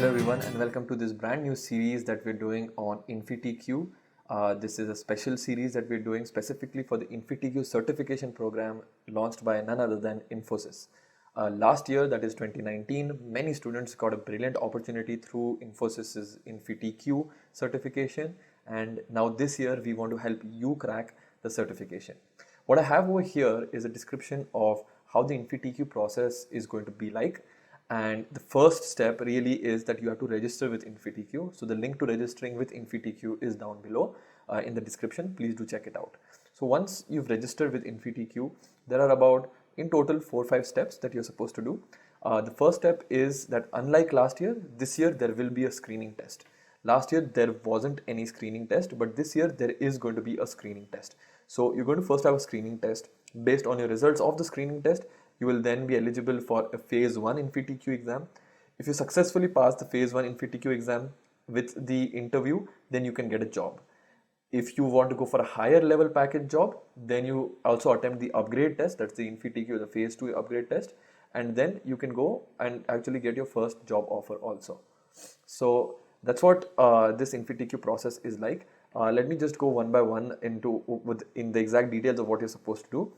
Hello everyone and welcome to this brand new series that we're doing on InfyTQ. This is a special series that we're doing specifically for the InfyTQ certification program launched by none other than Infosys. Last year, that is 2019, many students got a brilliant opportunity through Infosys's InfyTQ certification, and now this year we want to help you crack the certification. What I have over here is a description of how the InfyTQ process is going to be like. And the first step really is that you have to register with InfyTQ. So the link to registering with InfyTQ is down below in the description. Please do check it out. So once you've registered with InfyTQ, there are about in total 4 or 5 steps that you're supposed to do. The first step is that unlike last year, this year there will be a screening test. Last year there wasn't any screening test, but this year there is going to be a screening test. So you're going to first have a screening test. Based on your results of the screening test, you will then be eligible for a phase 1 InfyTQ exam. If you successfully pass the phase 1 InfyTQ exam with the interview, then you can get a job. If you want to go for a higher level package job, then you also attempt the upgrade test, that's the InfyTQ, the phase 2 upgrade test, and then you can go and actually get your first job offer also. So that's what this InfyTQ process is like. Let me just go one by one in the exact details of what you're supposed to do.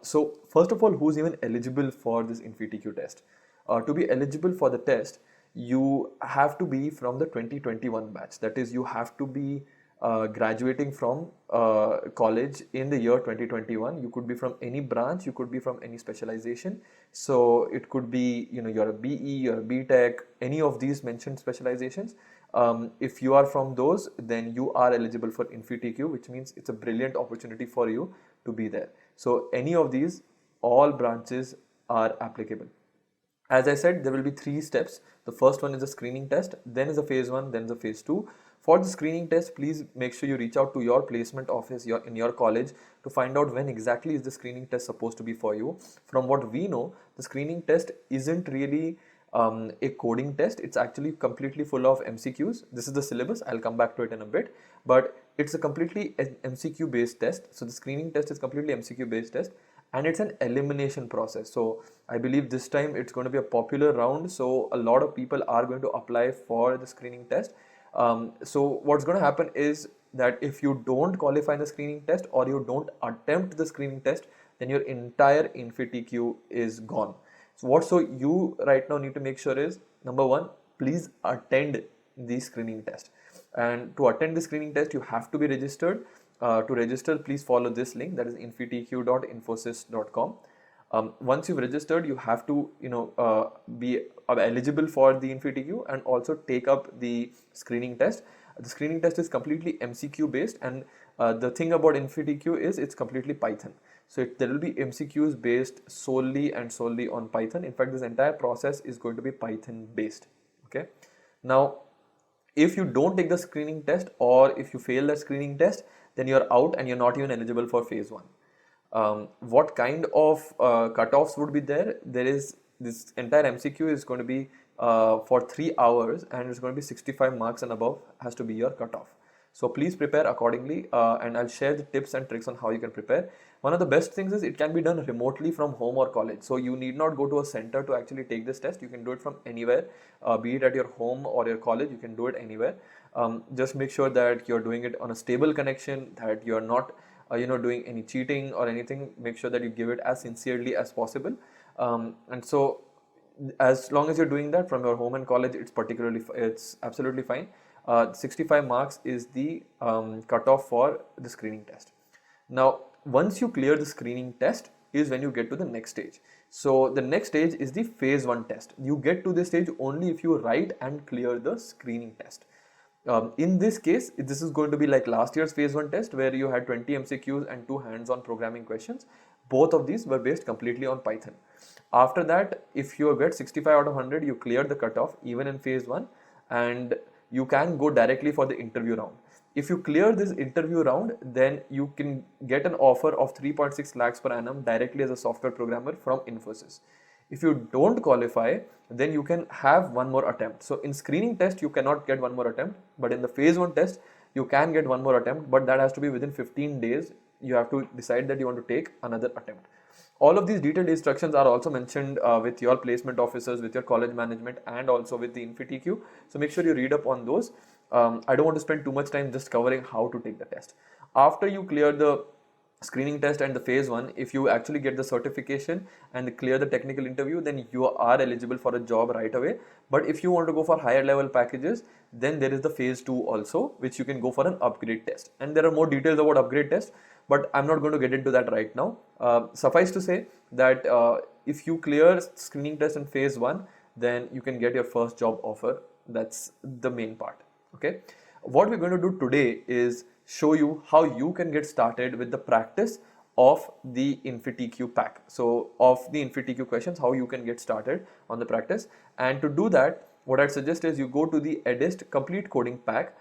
So first of all, who's even eligible for this InfyTQ test? To be eligible for the test, you have to be from the 2021 batch. That is, you have to be graduating from college in the year 2021. You could be from any branch, you could be from any specialization. So it could be, you're a BE, you're a BTech, any of these mentioned specializations. If you are from those, then you are eligible for InfyTQ, which means it's a brilliant opportunity for you to be there. So any of these, all branches are applicable. As I said, there will be 3 steps. The first one is the screening test, then is the phase 1, then is the phase 2. For the screening test, please make sure you reach out to your placement office in your college to find out when exactly is the screening test supposed to be for you. From what we know, the screening test isn't really a coding test. It's actually completely full of MCQs. This is the syllabus. I'll come back to it in a bit, but it's a completely MCQ based test. So the screening test is completely MCQ based test, and it's an elimination process. So I believe this time it's going to be a popular round. So a lot of people are going to apply for the screening test. So what's going to happen is that if you don't qualify in the screening test or you don't attempt the screening test, then your entire InfyTQ is gone. So you right now need to make sure is, number 1, please attend the screening test. And to attend the screening test, you have to be registered. To register, please follow this link, that is infytq.infosys.com. Once you've registered, you have to be eligible for the InfyTQ and also take up the screening test. The screening test is completely MCQ based, and the thing about InfyTQ is it's completely Python. So there will be MCQs based solely on Python. In fact, this entire process is going to be Python based. Okay. Now, if you don't take the screening test or if you fail that screening test, then you're out and you're not even eligible for phase 1. What kind of cutoffs would be there? There is this entire MCQ is going to be for 3 hours, and it's going to be 65 marks and above has to be your cutoff. So please prepare accordingly, and I'll share the tips and tricks on how you can prepare. One of the best things is it can be done remotely from home or college. So you need not go to a center to actually take this test. You can do it from anywhere, be it at your home or your college. You can do it anywhere. Just make sure that you're doing it on a stable connection, that you're not doing any cheating or anything. Make sure that you give it as sincerely as possible. And so as long as you're doing that from your home and college, it's absolutely fine. 65 marks is the cutoff for the screening test. Now, once you clear the screening test is when you get to the next stage. So the next stage is the phase 1 test. You get to this stage only if you write and clear the screening test. In this case, this is going to be like last year's phase 1 test where you had 20 MCQs and 2 hands-on programming questions. Both of these were based completely on Python. After that, if you get 65 out of 100, you clear the cutoff even in phase 1, and you can go directly for the interview round. If you clear this interview round, then you can get an offer of 3.6 lakhs per annum directly as a software programmer from Infosys. If you don't qualify, then you can have one more attempt. So in screening test, you cannot get one more attempt, but in the phase 1 test, you can get one more attempt, but that has to be within 15 days. You have to decide that you want to take another attempt. All of these detailed instructions are also mentioned with your placement officers, with your college management, and also with the InfyTQ. So make sure you read up on those. I don't want to spend too much time just covering how to take the test. After you clear the screening test and the phase 1, if you actually get the certification and clear the technical interview, then you are eligible for a job right away. But if you want to go for higher level packages, then there is the phase 2 also, which you can go for an upgrade test. And there are more details about upgrade test, but I'm not going to get into that right now. Suffice to say that if you clear screening test in phase 1, then you can get your first job offer. That's the main part. Okay. What we're going to do today is show you how you can get started with the practice of the InfyTQ pack. So of the InfyTQ questions, how you can get started on the practice. And to do that, what I'd suggest is you go to the Edyst complete coding pack.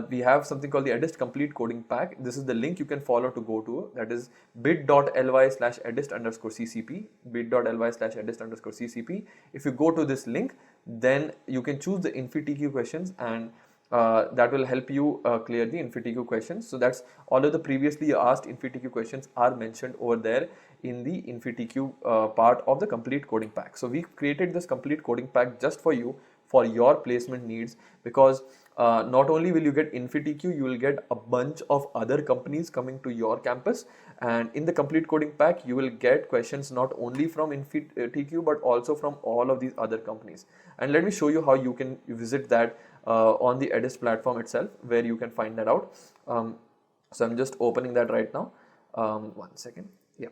We have something called the Edyst complete coding pack. This is the link you can follow to go to. That is bit.ly/Edyst_ccp, bit.ly/Edyst_ccp. If you go to this link, then you can choose the InfyTQ questions, and that will help you clear the InfyTQ questions. So that's all of the previously asked InfyTQ questions are mentioned over there in the InfyTQ part of the complete coding pack. So we created this complete coding pack just for you, for your placement needs, because not only will you get InfyTQ, you will get a bunch of other companies coming to your campus, and in the complete coding pack you will get questions not only from InfyTQ but also from all of these other companies. And let me show you how you can visit that on the Edyst platform itself, where you can find that out. So I'm just opening that right now. 1 second. Yeah.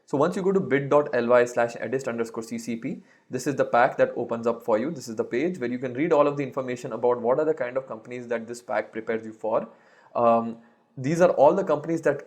So once you go to bit.ly/Edyst_ccp, this is the pack that opens up for you. This is the page where you can read all of the information about what are the kind of companies that this pack prepares you for. These are all the companies that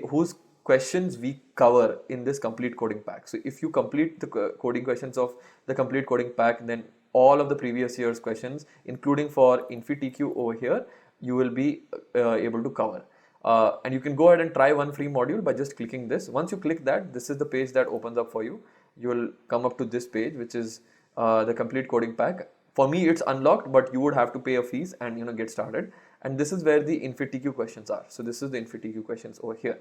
whose questions we cover in this complete coding pack. So if you complete the coding questions of the complete coding pack, then all of the previous year's questions, including for InfyTQ over here, you will be able to cover. And you can go ahead and try one free module by just clicking this. Once you click that, this is the page that opens up for you. You will come up to this page, which is the complete coding pack. For me, it's unlocked, but you would have to pay a fees and get started. And this is where the InfyTQ questions are. So this is the InfyTQ questions over here.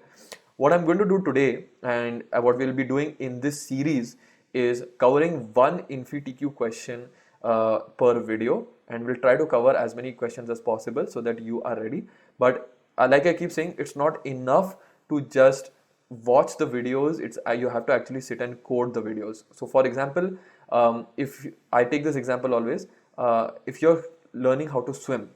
What I'm going to do today, and what we'll be doing in this series, is covering one InfyTQ question per video, and we'll try to cover as many questions as possible so that you are ready. But like I keep saying, it's not enough to just watch the videos. You have to actually sit and code the videos. So for example, if I take this example always, if you're learning how to swim,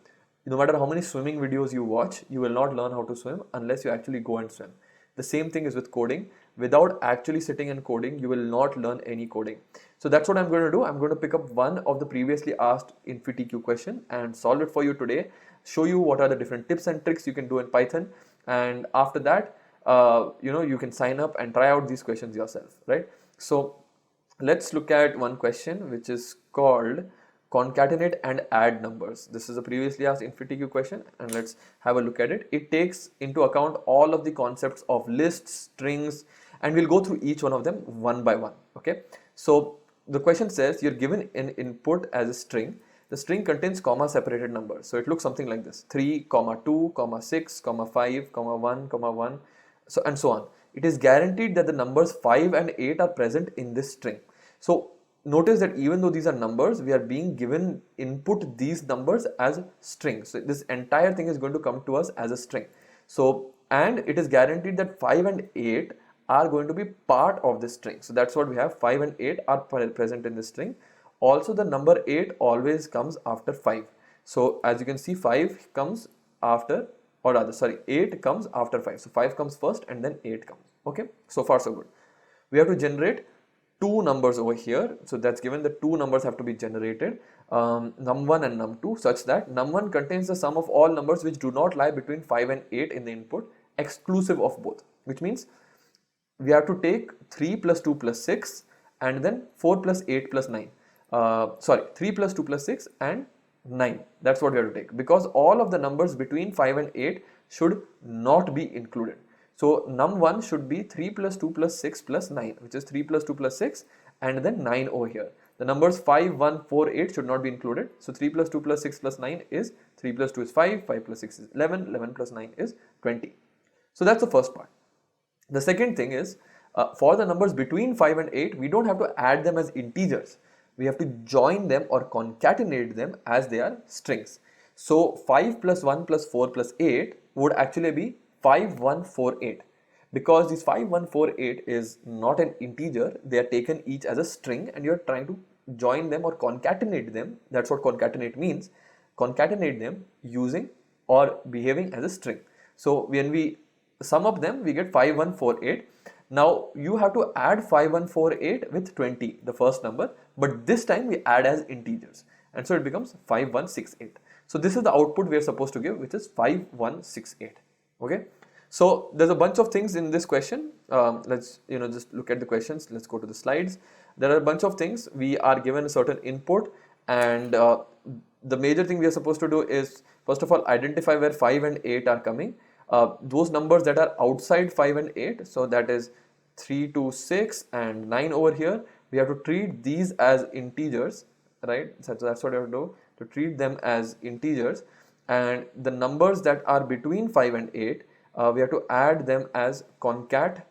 no matter how many swimming videos you watch, you will not learn how to swim unless you actually go and swim. The same thing is with coding. Without actually sitting and coding, you will not learn any coding. So that's what I'm going to do. I'm going to pick up one of the previously asked InfyTQ question and solve it for you today, show you what are the different tips and tricks you can do in Python. And after that, you can sign up and try out these questions yourself, right? So let's look at one question which is called Concatenate and Add Numbers. This is a previously asked InfyTQ question, and let's have a look at it. It takes into account all of the concepts of lists, strings, and we'll go through each one of them one by one. Okay. So the question says you're given an input as a string. The string contains comma separated numbers. So it looks something like this: 3, 2, 6, 5, 1, 1, so and so on. It is guaranteed that the numbers 5 and 8 are present in this string. So notice that even though these are numbers, we are being given input these numbers as strings. So this entire thing is going to come to us as a string. So, and it is guaranteed that 5 and 8 are going to be part of this string. So that's what we have. 5 and 8 are present in this string. Also, the number 8 always comes after 5. So as you can see, 5 comes after, or rather, sorry, 8 comes after 5. So 5 comes first and then 8 comes. Okay, so far so good. We have to generate two numbers over here. So that's given the two numbers have to be generated, num1 and num2, such that num1 contains the sum of all numbers which do not lie between 5 and 8 in the input, exclusive of both, which means we have to take 3 plus 2 plus 6 and then 4 plus 8 plus 9. 3 plus 2 plus 6 and 9. That's what we have to take, because all of the numbers between 5 and 8 should not be included. So num1 should be 3 plus 2 plus 6 plus 9, which is 3 plus 2 plus 6 and then 9 over here. The numbers 5, 1, 4, 8 should not be included. So 3 plus 2 plus 6 plus 9 is 3 plus 2 is 5, 5 plus 6 is 11, 11 plus 9 is 20. So that's the first part. The second thing is, for the numbers between 5 and 8, we don't have to add them as integers. We have to join them or concatenate them as they are strings. So 5 plus 1 plus 4 plus 8 would actually be 5148. Because this 5148 is not an integer, they are taken each as a string and you are trying to join them or concatenate them. That's what concatenate means. Concatenate them using or behaving as a string. So when we sum up them, we get 5148. Now you have to add 5148 with 20, the first number, but this time we add as integers, and so it becomes 5168. So this is the output we are supposed to give, which is 5168. Okay. So there's a bunch of things in this question. Let's just look at the questions. Let's go to the slides. There are a bunch of things. We are given a certain input, and the major thing we are supposed to do is, first of all, identify where 5 and 8 are coming. Those numbers that are outside 5 and 8, so that is 3, 2, 6 and 9 over here, we have to treat these as integers, right? So that's what you have to do, to treat them as integers. And the numbers that are between 5 and 8, we have to add them as concat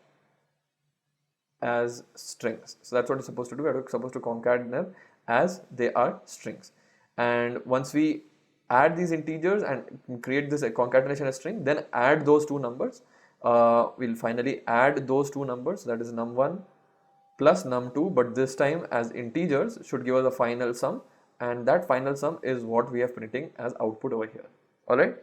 as strings. So that's what we're supposed to do. We're supposed to concat them as they are strings. And once we add these integers and create this concatenation as string, then add those two numbers. We'll finally add those two numbers, that is num1 plus num2, but this time as integers, should give us a final sum, and that final sum is what we are printing as output over here. Alright?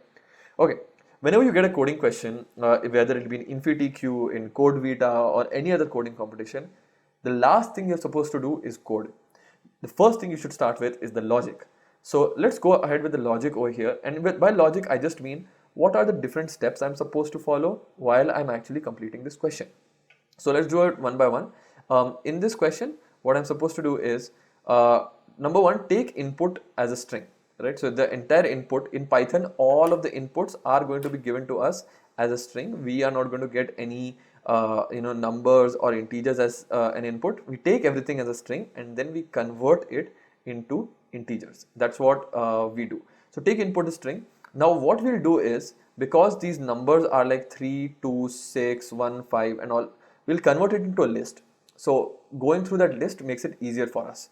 Okay. Whenever you get a coding question, whether it be in InfyTQ, in Code Vita or any other coding competition, the last thing you're supposed to do is code. The first thing you should start with is the logic. So let's go ahead with the logic over here, and by logic I just mean what are the different steps I'm supposed to follow while I'm actually completing this question. So let's do it one by one. In this question, what I'm supposed to do is, number one, take input as a string, right? So the entire input in Python, all of the inputs are going to be given to us as a string. We are not going to get any numbers or integers as an input. We take everything as a string and then we convert it into integers. That's what we do. So take input as string. Now what we'll do is, because these numbers are like 3, 2, 6, 1, 5 and all, we'll convert it into a list. So going through that list makes it easier for us.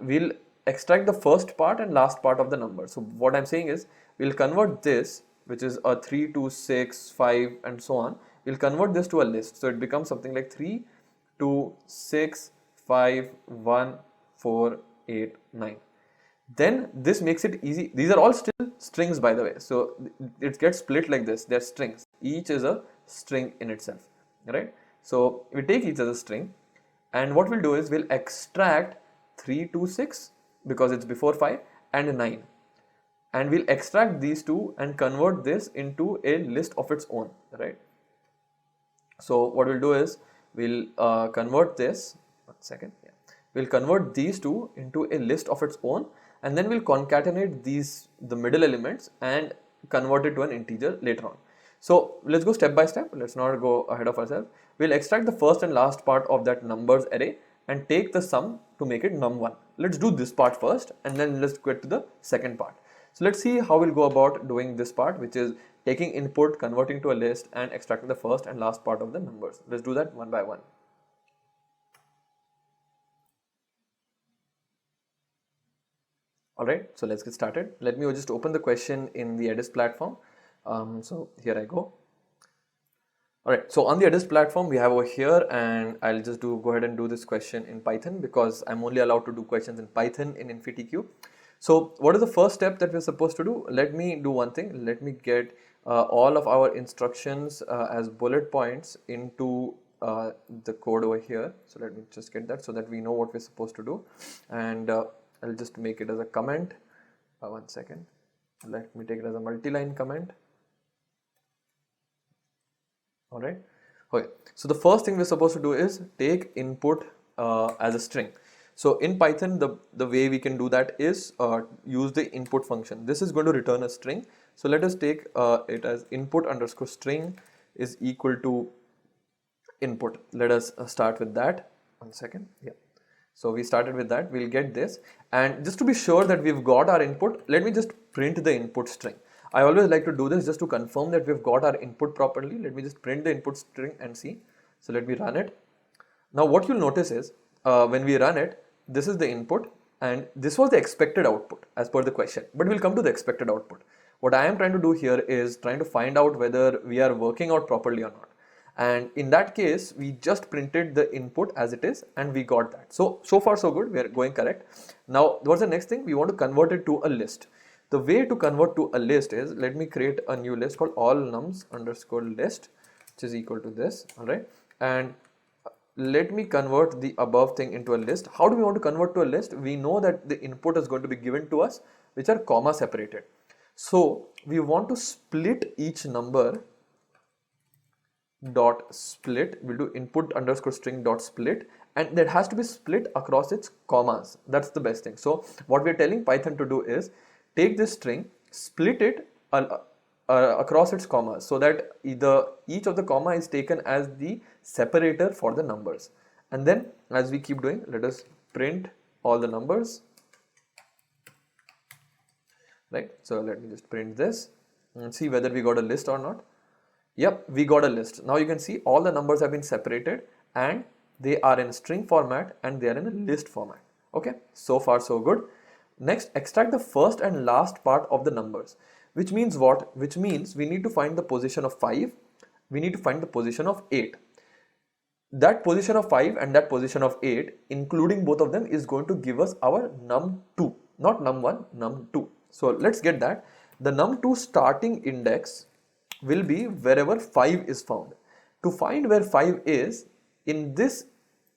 We'll extract the first part and last part of the number. So what I'm saying is, we'll convert this, which is a 3, 2, 6, 5 and so on. We'll convert this to a list. So it becomes something like 3, 2, 6, 5, 1, 4, 8, 9. Then this makes it easy. These are all still strings, by the way. So it gets split like this. They're strings. Each is a string in itself, right? So we take each as a string, and what we'll do is we'll extract 3, 2, 6 because it's before 5 and 9. And we'll extract these two and convert this into a list of its own, right? So what we'll do is we'll convert this, one second, yeah. We'll convert these two into a list of its own, and then we'll concatenate the middle elements and convert it to an integer later on. So let's go step by step. Let's not go ahead of ourselves. We'll extract the first and last part of that numbers array and take the sum to make it num1. Let's do this part first and then let's get to the second part. So let's see how we'll go about doing this part, which is taking input, converting to a list and extracting the first and last part of the numbers. Let's do that one by one. Alright, so let's get started. Let me just open the question in the Edyst platform. So here I go. Alright, so on the Edyst platform we have over here, and I'll just go ahead and do this question in Python because I'm only allowed to do questions in Python in InfyTQ. So what is the first step that we're supposed to do? Let me do one thing. Let me get all of our instructions as bullet points into the code over here. So let me just get that so that we know what we're supposed to do, and I'll just make it as a comment. One second. Let me take it as a multi-line comment. Alright. Okay. So the first thing we're supposed to do is take input as a string. So in Python, the way we can do that is use the input function. This is going to return a string. So let us take it as input underscore string is equal to input. Let us start with that. One second. Yeah. So we started with that. We'll get this, and just to be sure that we've got our input, let me just print the input string. I always like to do this just to confirm that we've got our input properly. Let me just print the input string and see. So let me run it. Now what you'll notice is when we run it, this is the input and this was the expected output as per the question, but we'll come to the expected output. What I am trying to do here is trying to find out whether we are working out properly or not. And in that case, we just printed the input as it is and we got that. So far so good, we are going correct. Now what's the next thing? We want to convert it to a list. The way to convert to a list is, let me create a new list called all nums underscore list, which is equal to this, all right? And let me convert the above thing into a list. How do we want to convert to a list? We know that the input is going to be given to us, which are comma separated. So we want to split each number dot split. We'll do input underscore string dot split, and that has to be split across its commas. That's the best thing. So what we're telling Python to do is take this string, split it across its commas, so that each of the comma is taken as the separator for the numbers. And then as we keep doing, let us print all the numbers, right? So let me just print this and see whether we got a list or not. Yep, we got a list. Now you can see all the numbers have been separated and they are in string format and they are in a list format. Okay, so far so good. Next, extract the first and last part of the numbers, which means what? Which means we need to find the position of 5, we need to find the position of 8. That position of 5 and that position of 8, including both of them, is going to give us our num2, not num1, num2. So let's get that. The num2 starting index will be wherever 5 is found. To find where 5 is in this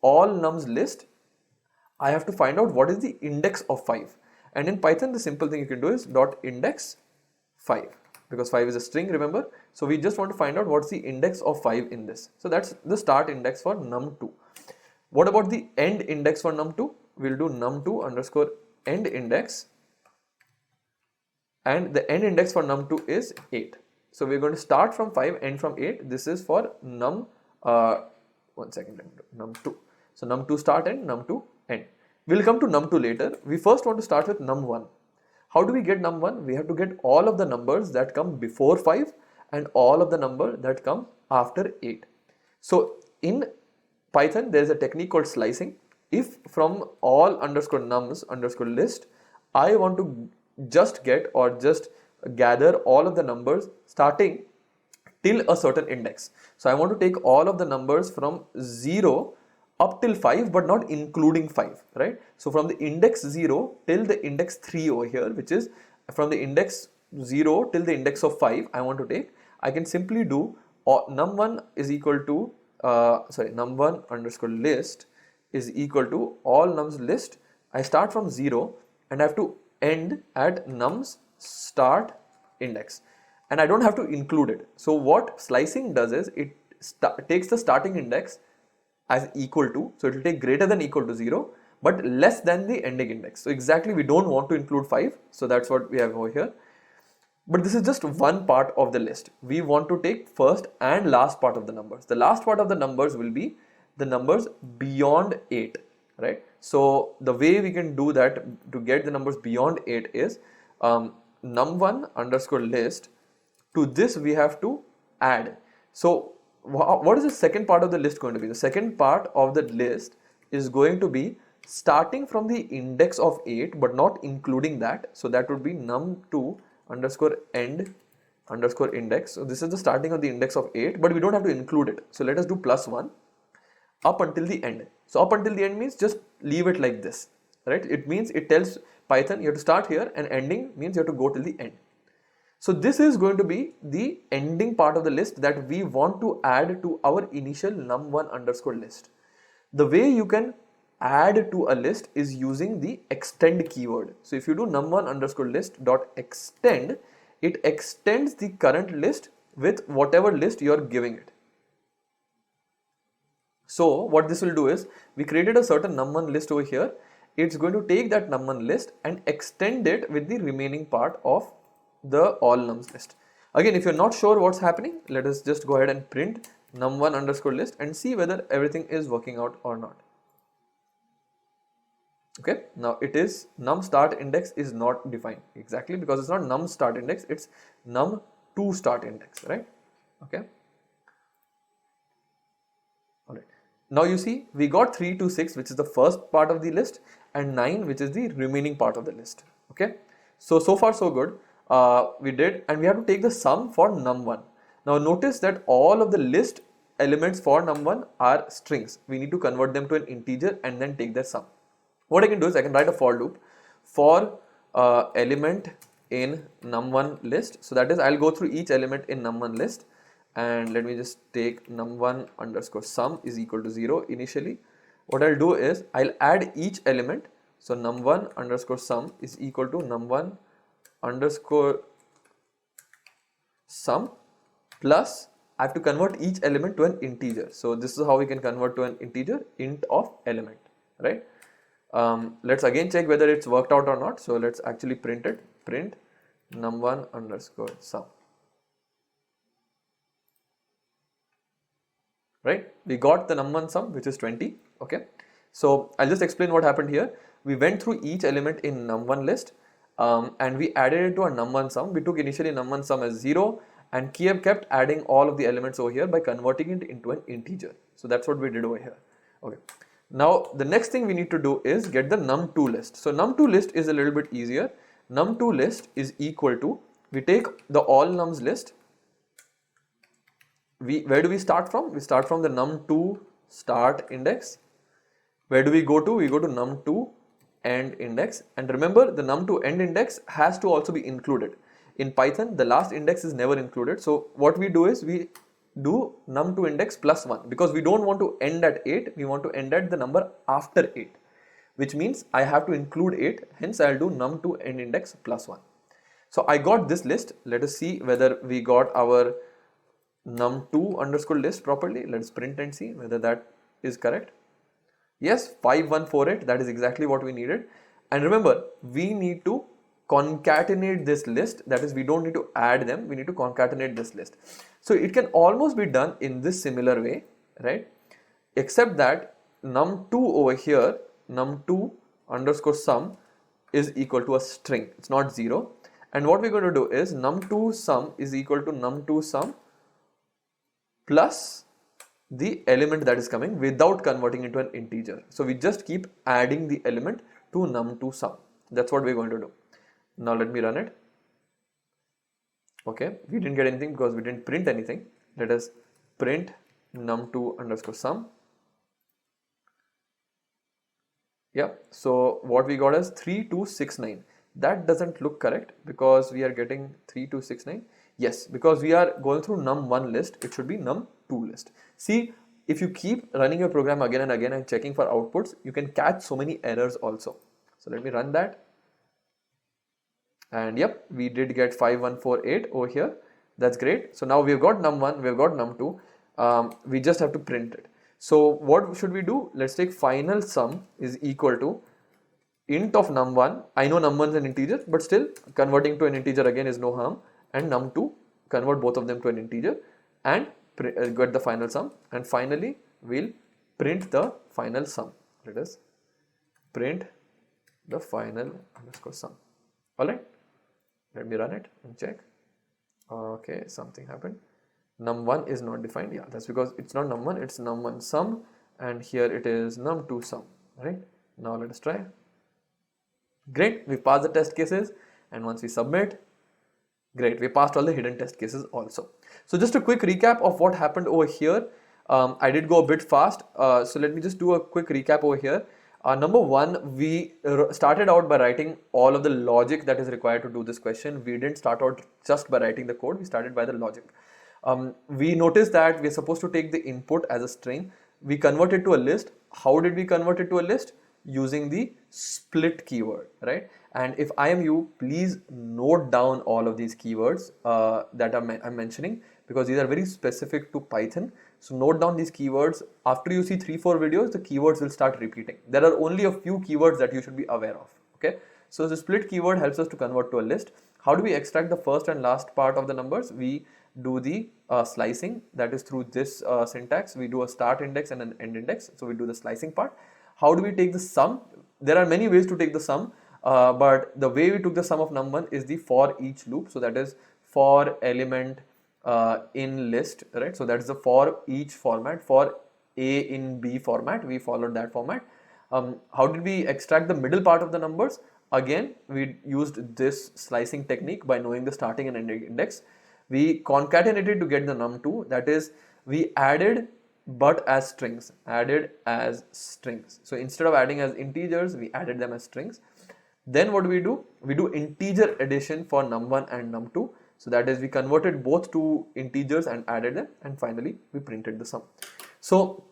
all nums list, I have to find out what is the index of 5. And in Python, the simple thing you can do is dot index 5, because 5 is a string, remember. So we just want to find out what's the index of 5 in this. So that's the start index for num2. What about the end index for num2? We'll do num2 underscore end index, and the end index for num2 is 8. So we're going to start from 5, end from 8. This is for num, one second, num2. So num2 start and num2 end. We'll come to num2 later. We first want to start with num1. How do we get num1? We have to get all of the numbers that come before 5 and all of the number that come after 8. So in Python, there is a technique called slicing. If from all underscore nums underscore list, I want to just get or just gather all of the numbers starting till a certain index. So I want to take all of the numbers from 0 up till 5, but not including 5, right? So from the index 0 till the index 3 over here, which is from the index 0 till the index of 5, I want to take. I can simply do num1 is equal to num1 underscore list is equal to all nums list. I start from 0 and I have to end at nums start index, and I don't have to include it. So what slicing does is it takes the starting index as equal to, so it will take greater than equal to 0 but less than the ending index. So exactly, we don't want to include 5, so that's what we have over here. But this is just one part of the list. We want to take first and last part of the numbers. The last part of the numbers will be the numbers beyond 8, right? So the way we can do that to get the numbers beyond 8 is num1 underscore list. To this we have to add. So what is the second part of the list going to be? The second part of the list is going to be starting from the index of 8 but not including that. So that would be num2 underscore end underscore index. So this is the starting of the index of 8, but we don't have to include it. So let us do +1 up until the end. So up until the end means just leave it like this, right? It means it tells Python you have to start here, and ending means you have to go till the end. So this is going to be the ending part of the list that we want to add to our initial num1 underscore list. The way you can add to a list is using the extend keyword. So if you do num1 underscore list dot extend, it extends the current list with whatever list you are giving it. So what this will do is, we created a certain num1 list over here. It's going to take that num1 list and extend it with the remaining part of the all nums list. Again, if you're not sure what's happening, let us just go ahead and print num1 underscore list and see whether everything is working out or not. Okay, now it is num start index is not defined exactly because it's not num start index, it's num to start index, right? Okay. All right. Now you see we got 3 to 6, which is the first part of the list, and 9, which is the remaining part of the list. Okay. So far so good. We did, and we have to take the sum for num1. Now notice that all of the list elements for num1 are strings. We need to convert them to an integer and then take their sum. What I can do is I can write a for loop for element in num1 list. So that is, I'll go through each element in num1 list, and let me just take num1 underscore sum is equal to 0 initially. What I'll do is I'll add each element. So num1 underscore sum is equal to num1 underscore sum plus I have to convert each element to an integer. So this is how we can convert to an integer, int of element, right? Let's again check whether it's worked out or not. So let's actually print it. Print num1 underscore sum. Right? We got the num1 sum, which is 20. Okay. So I'll just explain what happened here. We went through each element in num1 list and we added it to a num1 sum. We took initially num1 sum as 0 and kept adding all of the elements over here by converting it into an integer. So that's what we did over here. Okay. Now the next thing we need to do is get the num2 list. So num2 list is a little bit easier. Num2 list is equal to, we take the all nums list. Where do we start from? We start from the num2 start index. Where do we go to? We go to num2 end index, and remember the num2 end index has to also be included. In Python the last index is never included, so what we do is we do num2 index plus 1 because we don't want to end at 8, we want to end at the number after 8, which means I have to include 8, hence I'll do num2 end index plus 1. So I got this list. Let us see whether we got our num2 underscore list properly. Let's print and see whether that is correct. Yes, 5148, that is exactly what we needed. And remember, we need to concatenate this list, that is we don't need to add them, we need to concatenate this list. So it can almost be done in this similar way, right? Except that num2 over here, num2 underscore sum is equal to a string, it's not 0. And what we're going to do is num2 sum is equal to num2 sum plus the element that is coming without converting into an integer. So we just keep adding the element to num2 sum. That's what we're going to do. Now let me run it. Okay, we didn't get anything because we didn't print anything. Let us print num2 underscore sum. Yeah, so what we got is 3269. That doesn't look correct because we are getting 3269. Yes, because we are going through num1 list, it should be num2 list. See, if you keep running your program again and again and checking for outputs, you can catch so many errors also. So let me run that. And yep, we did get 5148 over here. That's great. So now we've got num1, we've got num2. We just have to print it. So what should we do? Let's take final sum is equal to int of num1. I know num1 is an integer, but still converting to an integer again is no harm. And num2, convert both of them to an integer and get the final sum. And finally we'll print the final sum. Let us print the final underscore sum. Alright, let me run it and check. Okay, something happened. Num1 is not defined. Yeah, that's because it's not num1, it's num1 sum, and here it is num2 sum. Right, now let us try. Great, we passed the test cases, and once we submit, great, we passed all the hidden test cases also. So just a quick recap of what happened over here. I did go a bit fast, so let me just do a quick recap over here. Number one, we started out by writing all of the logic that is required to do this question. We didn't start out just by writing the code, we started by the logic. We noticed that we're supposed to take the input as a string. We convert it to a list. How did we convert it to a list? Using the split keyword, right? And if I am you, please note down all of these keywords that I'm mentioning, because these are very specific to Python. So note down these keywords. After you see 3-4 videos, the keywords will start repeating. There are only a few keywords that you should be aware of. Okay. So the split keyword helps us to convert to a list. How do we extract the first and last part of the numbers? We do the slicing, that is through this syntax. We do a start index and an end index. So we do the slicing part. How do we take the sum? there are many ways to take the sum, but the way we took the sum of num1 is the for each loop. So that is for element in list, right? So that is the for each format. For A in B format, we followed that format. How did we extract the middle part of the numbers? Again, we used this slicing technique by knowing the starting and ending index. We concatenated to get the num2, that is, we added but as strings, So instead of adding as integers, we added them as strings. Then what do? We do integer addition for num1 and num2. So that is, we converted both to integers and added them, and finally we printed the sum. So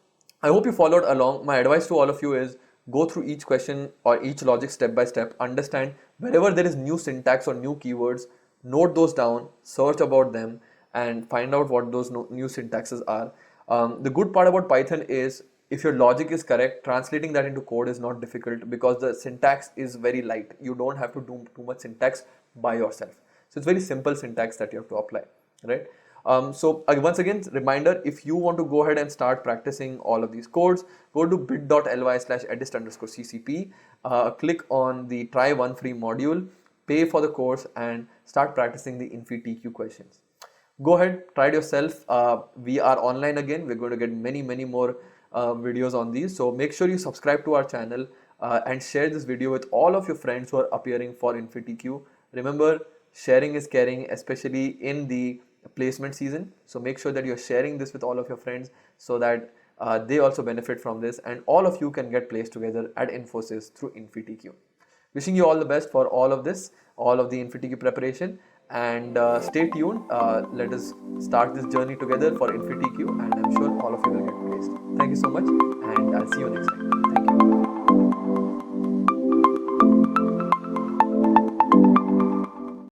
I hope you followed along. My advice to all of you is go through each question or each logic step by step, understand wherever there is new syntax or new keywords, note those down, search about them, and find out what those new syntaxes are. The good part about Python is if your logic is correct, translating that into code is not difficult because the syntax is very light. You don't have to do too much syntax by yourself. So it's very simple syntax that you have to apply, right? So once again, reminder, if you want to go ahead and start practicing all of these codes, go to bit.ly/Edyst_ccp, click on the try one free module, pay for the course, and start practicing the InfyTQ questions. Go ahead, try it yourself. We are online again. We're going to get many more videos on these. So make sure you subscribe to our channel and share this video with all of your friends who are appearing for InfyTQ. Remember, sharing is caring, especially in the placement season. So make sure that you're sharing this with all of your friends so that they also benefit from this, and all of you can get placed together at Infosys through InfyTQ. Wishing you all the best for all of this, all of the InfyTQ preparation, and stay tuned. Let us start this journey together for InfyTQ, and I'm sure all of you will get placed. Thank you so much, and I'll see you next time. Thank you.